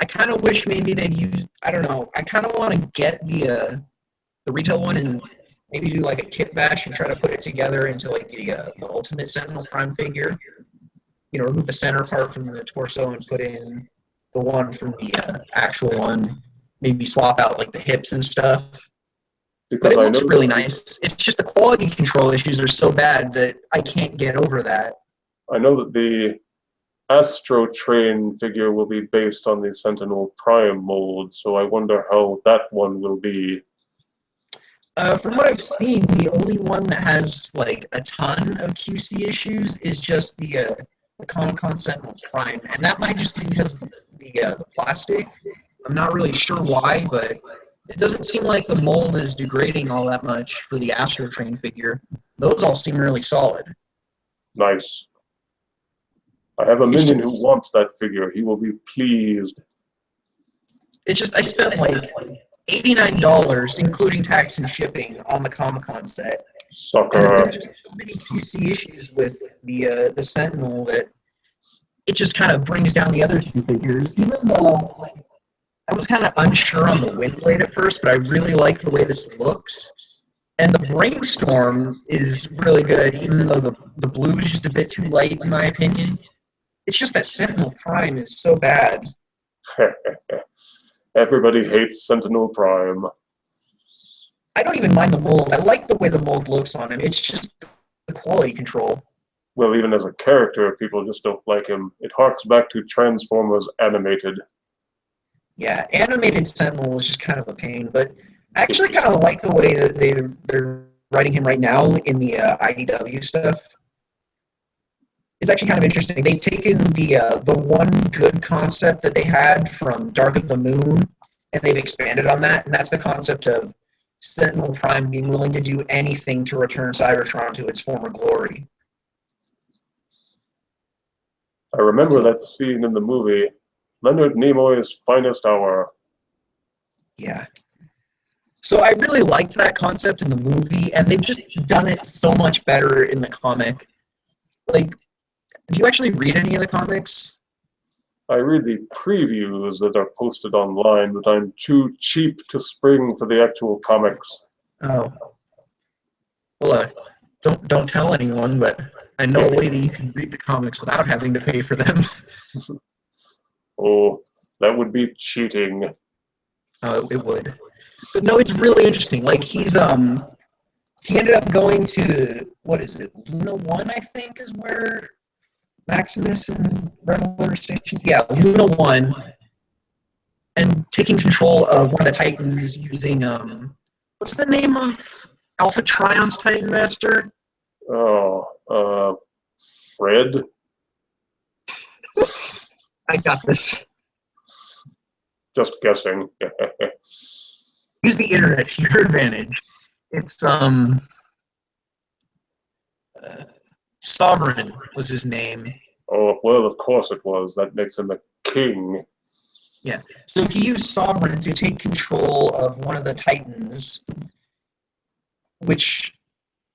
I kind of wish maybe they'd use, I don't know, I kind of want to get the retail one and maybe do like a kit bash and try to put it together into like the Ultimate Sentinel Prime figure. You know, remove the center part from the torso and put in the one from the actual one. Maybe swap out like the hips and stuff. But it looks really nice. It's just the quality control issues are so bad that I can't get over that. I know that the Astro Train figure will be based on the Sentinel Prime mold, so I wonder how that one will be. From what I've seen, the only one that has like a ton of QC issues is just the Comic-Con Sentinel Prime, and that might just be because of the plastic. I'm not really sure why, but it doesn't seem like the mold is degrading all that much for the Astro Train figure. Those all seem really solid. Nice. I have a minion who wants that figure. He will be pleased. It's just I spent like $89, including tax and shipping, on the Comic-Con set. Sucker. And there's just so many QC issues with the Sentinel that it just kind of brings down the other two figures. Even though, like, I was kind of unsure on the Windblade at first, but I really like the way this looks. And the Brainstorm is really good, even though the blue is just a bit too light, in my opinion. It's just that Sentinel Prime is so bad. Everybody hates Sentinel Prime. I don't even mind the mold. I like the way the mold looks on him. It's just the quality control. Well, even as a character, people just don't like him. It harks back to Transformers Animated. Yeah, animated Sentinel was just kind of a pain, but I actually kind of like the way that they're writing him right now in the IDW stuff. It's actually kind of interesting. They've taken the one good concept that they had from Dark of the Moon, and they've expanded on that, and that's the concept of Sentinel Prime being willing to do anything to return Cybertron to its former glory. I remember that scene in the movie, Leonard Nimoy's finest hour. Yeah. So I really liked that concept in the movie, and they've just done it so much better in the comic. Like, do you actually read any of the comics? I read the previews that are posted online, but I'm too cheap to spring for the actual comics. Oh. Well, don't tell anyone, but I know a way that you can read the comics without having to pay for them. Oh, that would be cheating. It would. But no, it's really interesting. Like, he's he ended up going to, what is it, Luna 1, I think, is where Maximus and Reveler are stationed? Yeah, Luna 1, and taking control of one of the Titans using, what's the name of Alpha Trion's Titan Master? Fred? I got this. Just guessing. Use the internet to your advantage. It's, Sovereign was his name. Oh, well, of course it was. That makes him a king. Yeah. So he used Sovereign to take control of one of the Titans, which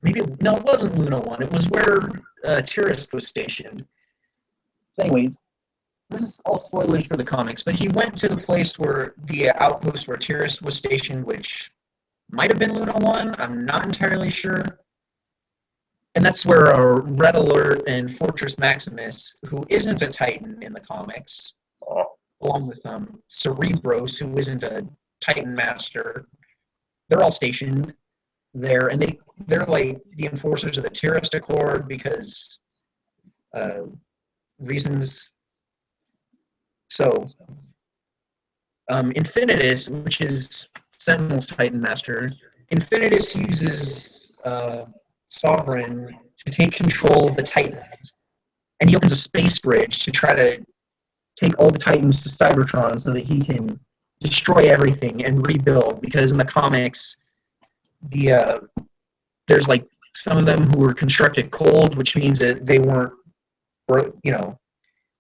no, it wasn't Luna 1. It was where Tyrist was stationed. Anyways, this is all spoilers for the comics, but he went to the place where the outpost where Tyrist was stationed, which might have been Luna 1. I'm not entirely sure. And that's where Red Alert and Fortress Maximus, who isn't a Titan in the comics, along with Cerebros, who isn't a Titan Master, they're all stationed there, and they're like the enforcers of the Tyrist Accord because reasons. So, Infinitus, which is Sentinel's Titan Master, Infinitus uses Sovereign to take control of the Titans, and he opens a space bridge to try to take all the Titans to Cybertron so that he can destroy everything and rebuild, because in the comics, there's like some of them who were constructed cold, which means that they weren't,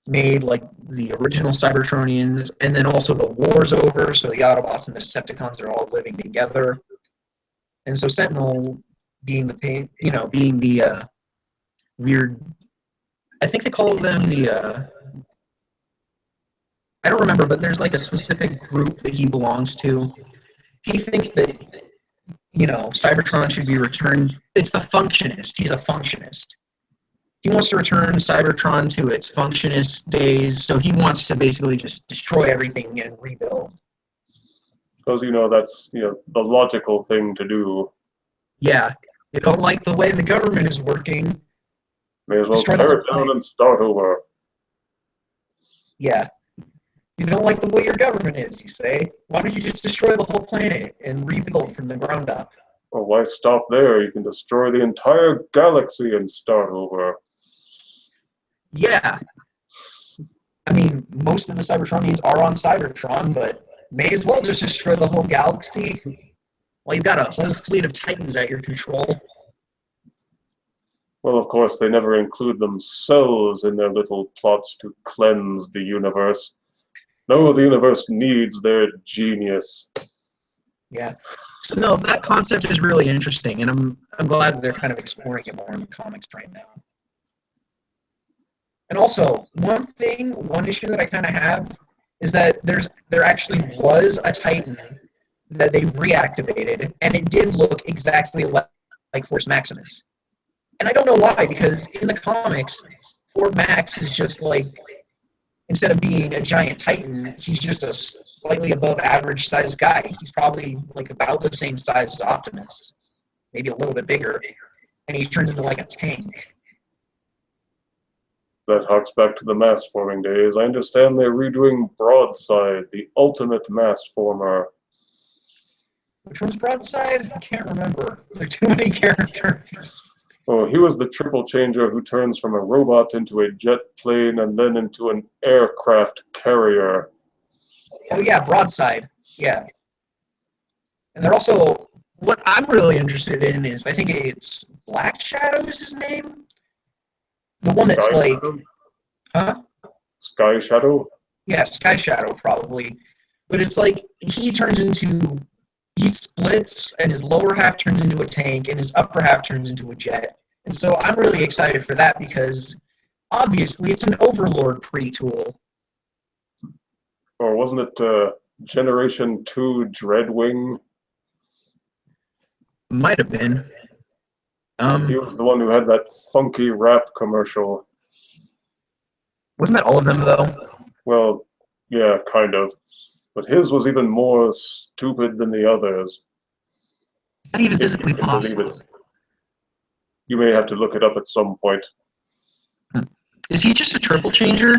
made like the original Cybertronians, and then also the war's over, so the Autobots and the Decepticons are all living together, and so Sentinel, being the weird, I think they call them I don't remember, but there's like a specific group that he belongs to. He thinks that Cybertron should be returned. It's the Functionist. He's a Functionist. He wants to return Cybertron to its Functionist days, so he wants to basically just destroy everything and rebuild. Because, that's, the logical thing to do. Yeah. You don't like the way the government is working. May as well tear it down and start over. Yeah. You don't like the way your government is, you say. Why don't you just destroy the whole planet and rebuild from the ground up? Well, why stop there? You can destroy the entire galaxy and start over. Yeah. I mean, most of the Cybertronians are on Cybertron, but may as well just destroy the whole galaxy. Well, you've got a whole fleet of Titans at your control. Well, of course, they never include themselves in their little plots to cleanse the universe. No, the universe needs their genius. Yeah. So no, that concept is really interesting, and I'm glad that they're kind of exploring it more in the comics right now. And also, one issue that I kind of have is that there actually was a Titan that they reactivated, and it did look exactly like Force Maximus. And I don't know why, because in the comics, Fort Max is just like, instead of being a giant Titan, he's just a slightly above average sized guy. He's probably like about the same size as Optimus, maybe a little bit bigger, and he's turned into like a tank. That harks back to the mass forming days. I understand they're redoing Broadside, the ultimate mass former. Which one's Broadside? I can't remember. There are too many characters. Oh, he was the triple changer who turns from a robot into a jet plane and then into an aircraft carrier. Oh yeah, Broadside. Yeah. And they're also, what I'm really interested in is, I think it's Black Shadow is his name? The one that's Sky like, Shadow? huh? Sky Shadow? Yeah, Sky Shadow probably. But it's like, he splits, and his lower half turns into a tank, and his upper half turns into a jet. And so I'm really excited for that, because obviously it's an Overlord pre-tool. Or wasn't it Generation 2 Dreadwing? Might have been. He was the one who had that funky rap commercial. Wasn't that all of them, though? Well, yeah, kind of. But his was even more stupid than the others. Not even physically possible. You may have to look it up at some point. Is he just a triple changer?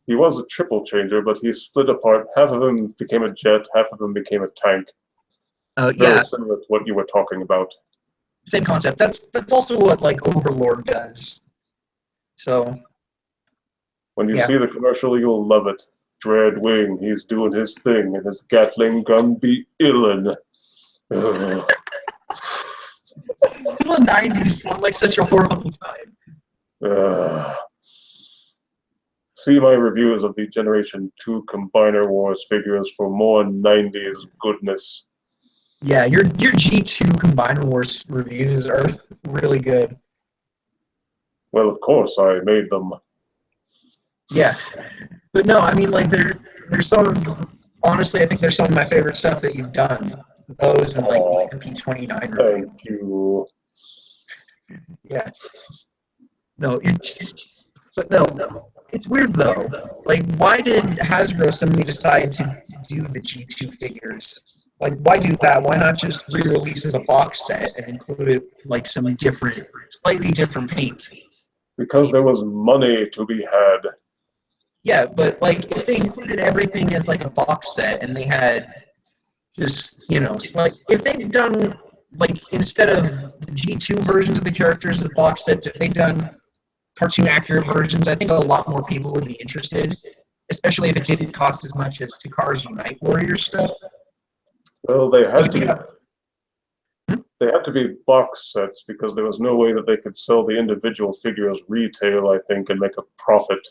He was a triple changer, but he split apart. Half of him became a jet, half of him became a tank. Yeah. Very similar to what you were talking about. Same concept. That's also what like Overlord does. So when you yeah. see the commercial, you'll love it. Dreadwing, he's doing his thing, and his Gatling gun be illin'. The 90s sounds like such a horrible time. See my reviews of the Generation 2 Combiner Wars figures for more 90s goodness. Yeah, your G2 Combiner Wars reviews are really good. Well, of course, I made them. Yeah, but no, I mean, like, there's some, honestly, I think there's some of my favorite stuff that you've done. Those and, like, the MP29 review. Thank you. Yeah. No, but no, it's weird, though. Like, why did Hasbro suddenly decide to do the G2 figures? Like, why do that? Why not just re-release as a box set and include it, like, some different, slightly different paint? Because there was money to be had. Yeah, but, like, if they included everything as, like, a box set and they had just, you know, like, if they'd done, like, instead of the G2 versions of the characters as box sets, if they'd done cartoon-accurate versions, I think a lot more people would be interested, especially if it didn't cost as much as Takar's Unite Warrior stuff. Well, they had to be box sets because there was no way that they could sell the individual figures retail, I think, and make a profit.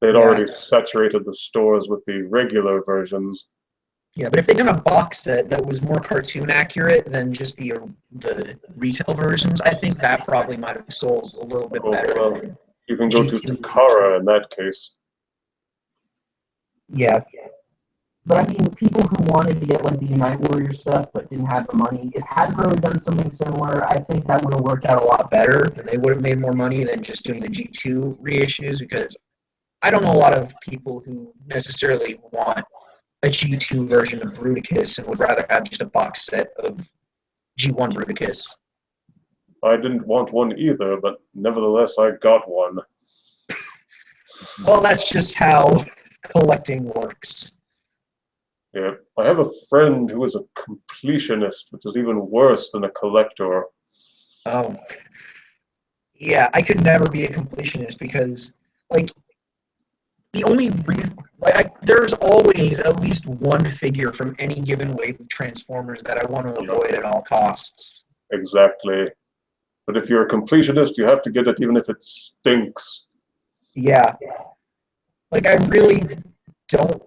They'd already saturated the stores with the regular versions. Yeah, but if they'd done a box set that was more cartoon accurate than just the retail versions, I think that probably might have sold a little bit better. Well, you can go to Takara in that case. Yeah. But I mean, people who wanted to get like the Unite Warrior stuff but didn't have the money, if Hasbro had done something similar, I think that would have worked out a lot better, and they would have made more money than just doing the G2 reissues, because I don't know a lot of people who necessarily want a G2 version of Bruticus and would rather have just a box set of G1 Bruticus. I didn't want one either, but nevertheless I got one. Well, that's just how collecting works. Yeah, I have a friend who is a completionist, which is even worse than a collector. Yeah, I could never be a completionist because, like, the only reason, like, there's always at least one figure from any given wave of Transformers that I want to avoid at all costs. Exactly. But if you're a completionist, you have to get it even if it stinks. Yeah. Like, I really don't.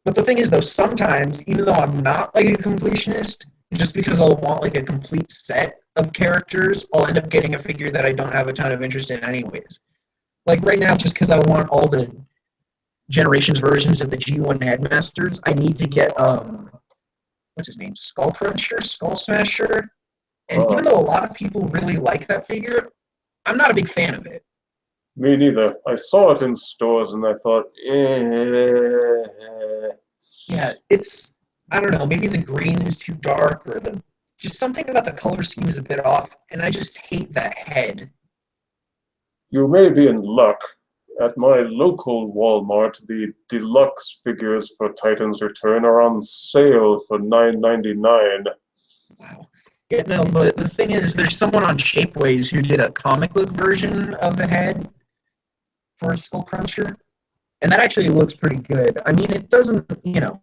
But the thing is, though, sometimes, even though I'm not, like, a completionist, just because I'll want, like, a complete set of characters, I'll end up getting a figure that I don't have a ton of interest in anyways. Like, right now, just because I want all the Generations versions of the G1 Headmasters, I need to get, what's his name? Skull Cruncher? Skull Smasher? And even though a lot of people really like that figure, I'm not a big fan of it. Me neither. I saw it in stores and I thought, Yeah, it's, I don't know, maybe the green is too dark, or just something about the color scheme is a bit off, and I just hate that head. You may be in luck. At my local Walmart, the deluxe figures for Titan's Return are on sale for $9.99. Wow. Yeah, no, but the thing is, there's someone on Shapeways who did a comic book version of the head for a Skull Cruncher, and that actually looks pretty good. I mean, it doesn't, you know,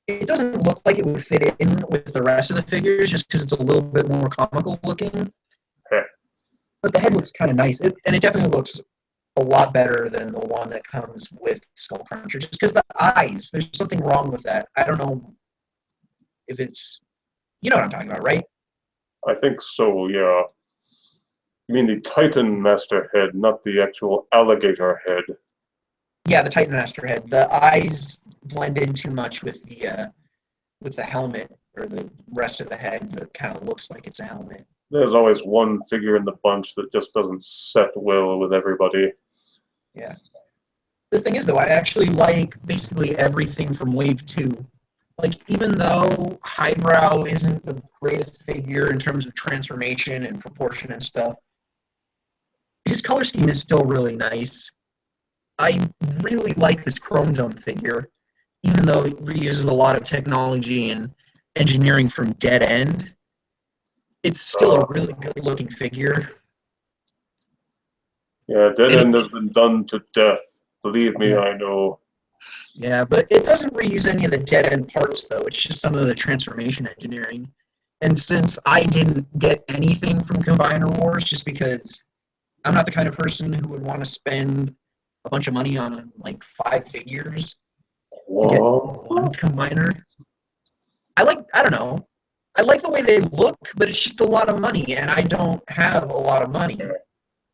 it doesn't look like it would fit in with the rest of the figures just because it's a little bit more comical looking. But the head looks kind of nice, and it definitely looks a lot better than the one that comes with Skull Cruncher, just because the eyes, there's something wrong with that. I don't know if it's, you know what I'm talking about, right? I think so, yeah. You mean the Titan Master head, not the actual alligator head. Yeah, the Titan Master head. The eyes blend in too much with the helmet, or the rest of the head that kind of looks like it's a helmet. There's always one figure in the bunch that just doesn't set well with everybody. Yeah. The thing is, though, I actually like basically everything from Wave 2. like, even though Highbrow isn't the greatest figure in terms of transformation and proportion and stuff, his color scheme is still really nice. I really like this Chrome Dome figure, even though it reuses a lot of technology and engineering from Dead End. It's still a really good-looking figure. Yeah, Dead End has been done to death. Believe me, I know. Yeah, but it doesn't reuse any of the Dead End parts, though. It's just some of the transformation engineering. And since I didn't get anything from Combiner Wars, just because I'm not the kind of person who would want to spend a bunch of money on, like, 5 figures to get one Combiner. I don't know. I like the way they look, but it's just a lot of money, and I don't have a lot of money.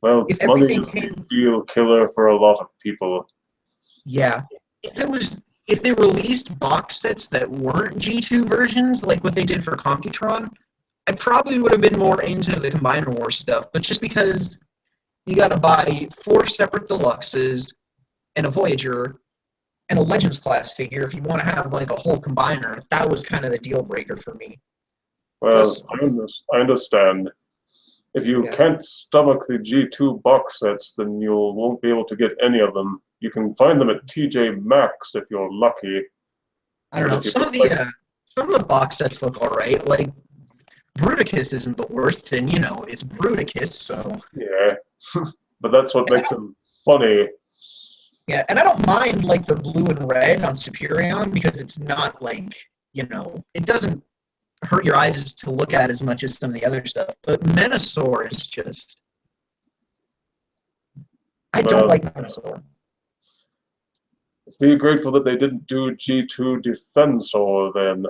Well, money is the deal killer for a lot of people. Yeah. If they released box sets that weren't G2 versions, like what they did for Computron, I probably would have been more into the Combiner Wars stuff, but just because you gotta buy 4 separate deluxes and a Voyager and a Legends class figure if you want to have like a whole combiner, that was kind of the deal breaker for me. Well, I understand. If you can't stomach the G2 box sets, then you won't be able to get any of them. You can find them at TJ Maxx if you're lucky. I don't know. Some of the box sets look alright. Like Bruticus isn't the worst, and you know it's Bruticus, so yeah. But that's what makes him funny. Yeah, and I don't mind like the blue and red on Superion because it's not like, you know, it doesn't hurt your eyes to look at as much as some of the other stuff. But Menasor is just, I don't like Menasor. Be grateful that they didn't do G2 Defensor then.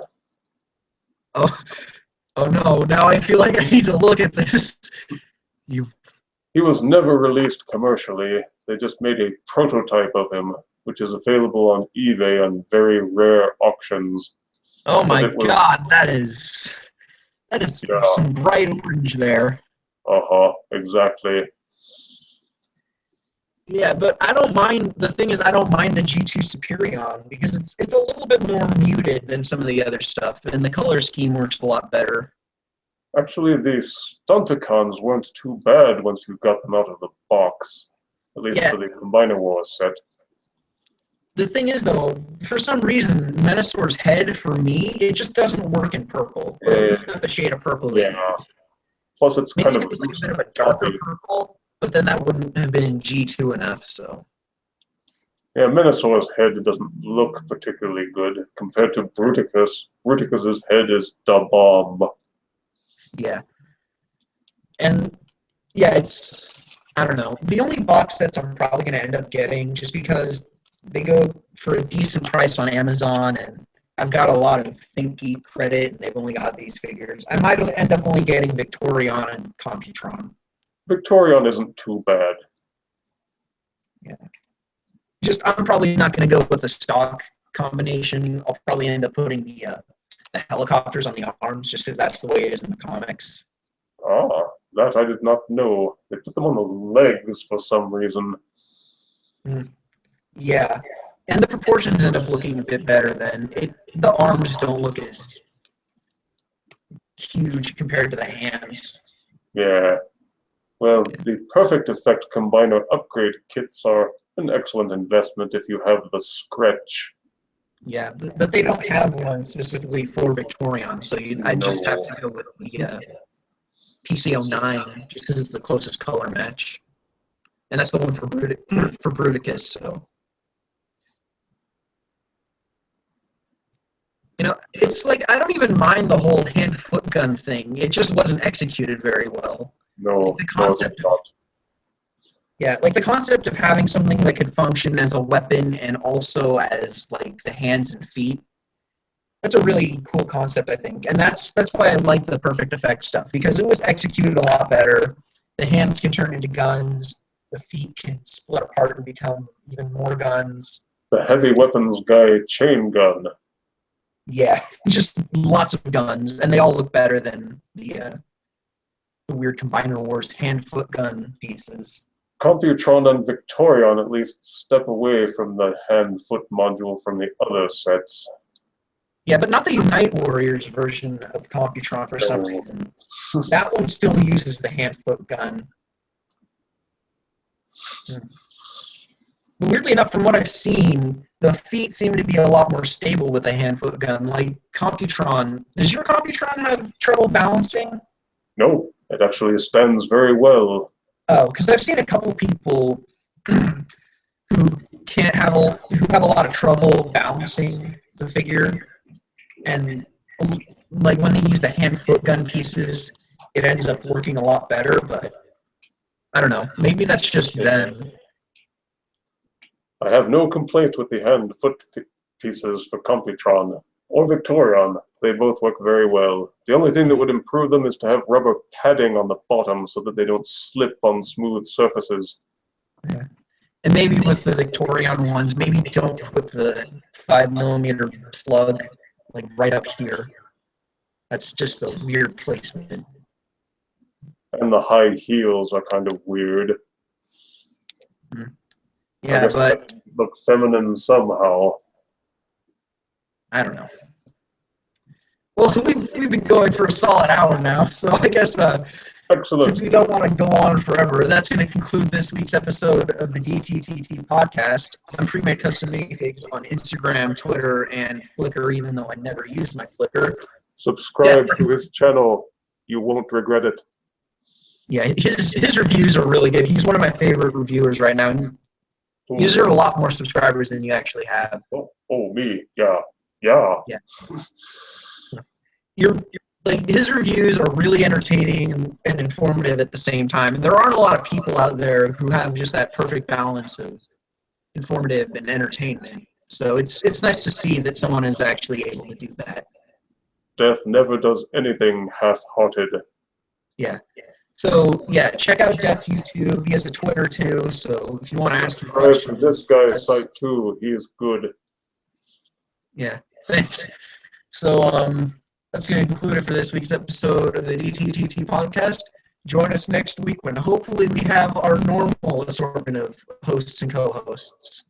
Oh no! Now I feel like I need to look at this. He was never released commercially. They just made a prototype of him, which is available on eBay on very rare auctions. Oh my god, that is some bright orange there. Exactly. Yeah, but I don't mind. The thing is, I don't mind the G2 Superion because it's a little bit more muted than some of the other stuff, and the color scheme works a lot better. Actually, the Stunticons weren't too bad once you got them out of the box, at least for the Combiner Wars set. The thing is, though, for some reason, Menasor's head, for me, it just doesn't work in purple. Or at least not the shade of purple. Yeah. Plus, it's maybe kind of it was like a bit of a darker purple, but then that wouldn't have been G2 enough, so. Yeah, Menasor's head doesn't look particularly good compared to Bruticus. Bruticus's head is da bomb. Yeah. And, yeah, it's, I don't know. The only box sets I'm probably going to end up getting, just because they go for a decent price on Amazon, and I've got a lot of Thinky credit, and they've only got these figures. I might end up only getting Victorion and Computron. Victorion isn't too bad. Yeah. Just, I'm probably not going to go with a stock combination. I'll probably end up putting the helicopters on the arms, just because that's the way it is in the comics. Ah, that I did not know. They put them on the legs for some reason. Yeah. And the proportions end up looking a bit better then. The arms don't look as huge compared to the hands. Yeah. Well, the Perfect Effect Combiner upgrade kits are an excellent investment if you have the Scratch. Yeah, but they don't have one specifically for Victorion, so I just have to go with the PC09 just because it's the closest color match. And that's the one for Bruticus, so. You know, it's like, I don't even mind the whole hand-foot gun thing. It just wasn't executed very well. No, the concept like the concept of having something that could function as a weapon and also as like the hands and feet. That's a really cool concept, I think, and that's why I like the Perfect Effect stuff, because it was executed a lot better. The hands can turn into guns. The feet can split apart and become even more guns. The heavy weapons guy chain gun. Yeah, just lots of guns, and they all look better than the weird Combiner Wars hand-foot gun pieces. Computron and Victorion at least step away from the hand-foot module from the other sets. Yeah, but not the Unite Warriors version of Computron for some reason. That one still uses the hand-foot gun. But weirdly enough, from what I've seen, the feet seem to be a lot more stable with a hand-foot gun. Like Computron, does your Computron have trouble balancing? No, it actually stands very well. Oh, because I've seen a couple people who have a lot of trouble balancing the figure, and like when they use the hand-foot gun pieces, it ends up working a lot better. But I don't know. Maybe that's just them. I have no complaint with the hand-foot pieces for Computron or Victorion. They both work very well. The only thing that would improve them is to have rubber padding on the bottom so that they don't slip on smooth surfaces. Yeah. And maybe with the Victorion ones, maybe don't put the 5mm plug like right up here. That's just a weird placement. And the high heels are kind of weird. Yeah, I guess but they look feminine somehow. I don't know. Well, we've been going for a solid hour now, so I guess Excellent. since we don't want to go on forever, that's going to conclude this week's episode of the DTTT podcast. I'm premadecustominifigs on Instagram, Twitter, and Flickr, even though I never use my Flickr. Subscribe to his channel. You won't regret it. Yeah, his reviews are really good. He's one of my favorite reviewers right now. You deserve a lot more subscribers than you actually have. Oh, me? Yeah. Yeah. Like his reviews are really entertaining and informative at the same time. And there aren't a lot of people out there who have just that perfect balance of informative and entertainment. So it's nice to see that someone is actually able to do that. Death never does anything half-hearted. Yeah. So yeah, check out Death's YouTube. He has a Twitter too. So if you want to ask him questions, subscribe to this guy's site too. He is good. Yeah. Thanks. So that's going to conclude it for this week's episode of the DTTT podcast. Join us next week when hopefully we have our normal assortment of hosts and co-hosts.